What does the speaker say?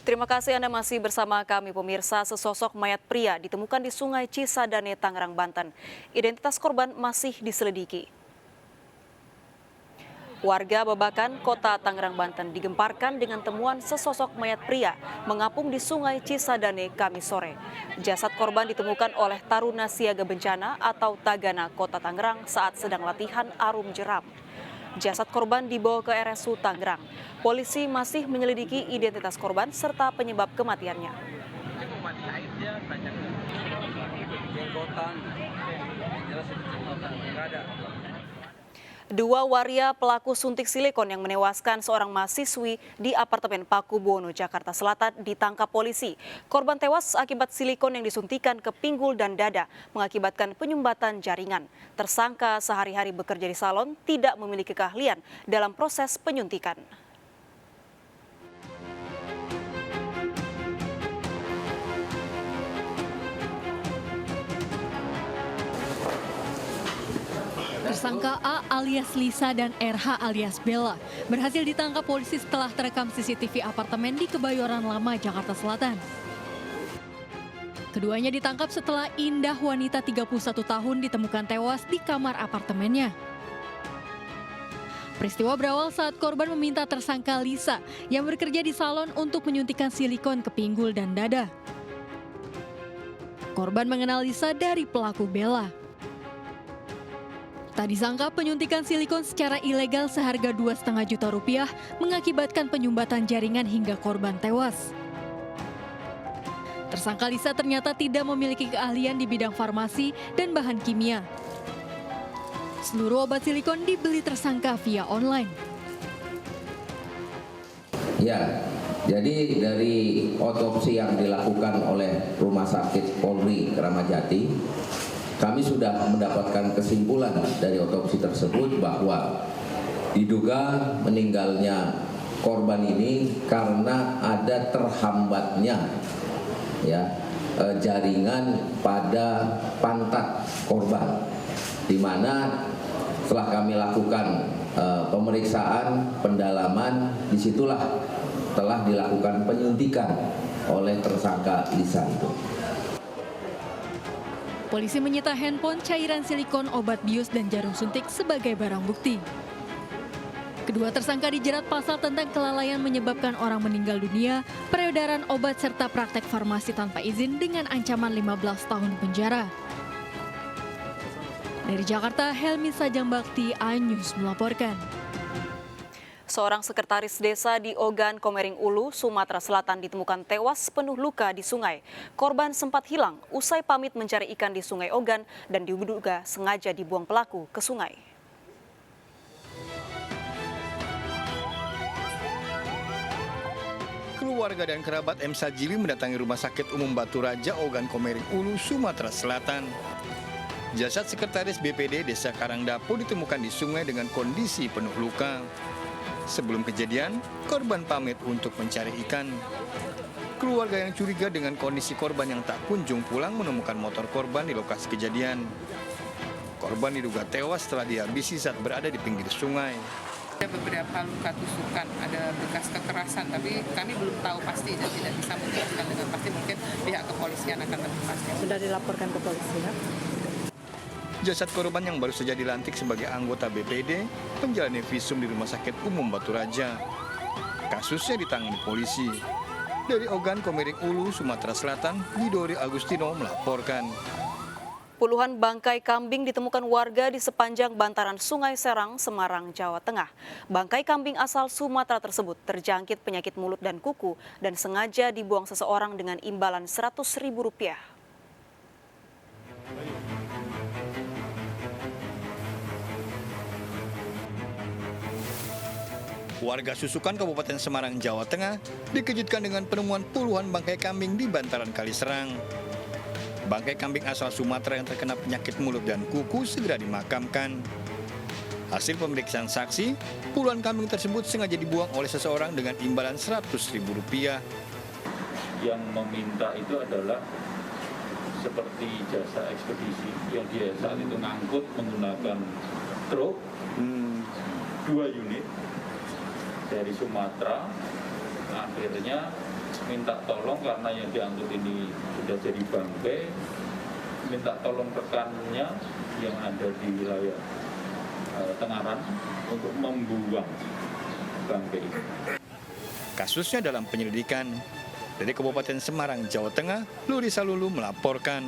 Terima kasih Anda masih bersama kami pemirsa. Sesosok mayat pria ditemukan di Sungai Cisadane, Tangerang, Banten. Identitas korban masih diselidiki. Warga Babakan, Kota Tangerang, Banten digemparkan dengan temuan sesosok mayat pria mengapung di Sungai Cisadane Kamis sore. Jasad korban ditemukan oleh Taruna Siaga Bencana atau Tagana Kota Tangerang saat sedang latihan arum jeram. Jasad korban dibawa ke RSU Tangerang. Polisi masih menyelidiki identitas korban serta penyebab kematiannya. Dua waria pelaku suntik silikon yang menewaskan seorang mahasiswi di apartemen Pakubuwono, Jakarta Selatan ditangkap polisi. Korban tewas akibat silikon yang disuntikan ke pinggul dan dada mengakibatkan penyumbatan jaringan. Tersangka sehari-hari bekerja di salon tidak memiliki keahlian dalam proses penyuntikan. Tersangka A alias Lisa dan RH alias Bella berhasil ditangkap polisi setelah terekam CCTV apartemen di Kebayoran Lama, Jakarta Selatan. Keduanya ditangkap setelah Indah, wanita 31 tahun, ditemukan tewas di kamar apartemennya. Peristiwa berawal saat korban meminta tersangka Lisa yang bekerja di salon untuk menyuntikkan silikon ke pinggul dan dada. Korban mengenal Lisa dari pelaku Bella. Tak disangka penyuntikan silikon secara ilegal seharga Rp2,5 juta mengakibatkan penyumbatan jaringan hingga korban tewas. Tersangka Lisa ternyata tidak memiliki keahlian di bidang farmasi dan bahan kimia. Seluruh obat silikon dibeli tersangka via online. Ya, jadi dari otopsi yang dilakukan oleh Rumah Sakit Polri Kramat Jati, kami sudah mendapatkan kesimpulan dari otopsi tersebut bahwa diduga meninggalnya korban ini karena ada terhambatnya jaringan pada pantat korban, di mana setelah kami lakukan pemeriksaan pendalaman, disitulah telah dilakukan penyuntikan oleh tersangka Lisa itu. Polisi menyita handphone, cairan silikon, obat bius, dan jarum suntik sebagai barang bukti. Kedua tersangka dijerat pasal tentang kelalaian menyebabkan orang meninggal dunia, peredaran obat, serta praktek farmasi tanpa izin dengan ancaman 15 tahun penjara. Dari Jakarta, Helmi Sajang Bakti, iNews melaporkan. Seorang sekretaris desa di Ogan, Komering Ulu, Sumatera Selatan ditemukan tewas penuh luka di sungai. Korban sempat hilang usai pamit mencari ikan di Sungai Ogan dan diduga sengaja dibuang pelaku ke sungai. Keluarga dan kerabat M. Sajili mendatangi Rumah Sakit Umum Batu Raja, Ogan, Komering Ulu, Sumatera Selatan. Jasad sekretaris BPD Desa Karangdapo ditemukan di sungai dengan kondisi penuh luka. Sebelum kejadian, korban pamit untuk mencari ikan. Keluarga yang curiga dengan kondisi korban yang tak kunjung pulang menemukan motor korban di lokasi kejadian. Korban diduga tewas setelah dihabisi saat berada di pinggir sungai. Ada beberapa luka tusukan, ada bekas kekerasan, tapi kami belum tahu pasti dan tidak bisa menjelaskan dengan pasti. Mungkin pihak kepolisian akan lebih pasti. Sudah dilaporkan ke polisi ya? Jasad korban yang baru saja dilantik sebagai anggota BPD menjalani visum di Rumah Sakit Umum Batu Raja. Kasusnya ditangani polisi. Dari Ogan, Komering Ulu, Sumatera Selatan, Widori Agustino melaporkan. Puluhan bangkai kambing ditemukan warga di sepanjang bantaran Sungai Serang, Semarang, Jawa Tengah. Bangkai kambing asal Sumatera tersebut terjangkit penyakit mulut dan kuku dan sengaja dibuang seseorang dengan imbalan Rp100.000. Warga Susukan, Kabupaten Semarang, Jawa Tengah dikejutkan dengan penemuan puluhan bangkai kambing di bantaran Kali Serang. Bangkai kambing asal Sumatera yang terkena penyakit mulut dan kuku segera dimakamkan. Hasil pemeriksaan saksi, puluhan kambing tersebut sengaja dibuang oleh seseorang dengan imbalan Rp100.000. Yang meminta itu adalah seperti jasa ekspedisi yang dia saat itu ngangkut menggunakan truk 2 unit dari Sumatera. Akhirnya minta tolong karena yang diangkut ini sudah jadi bangkai, minta tolong rekannya yang ada di wilayah Tengaran untuk membuang bangkai ini. Kasusnya dalam penyelidikan. Dari Kabupaten Semarang, Jawa Tengah, Luri Salulu melaporkan.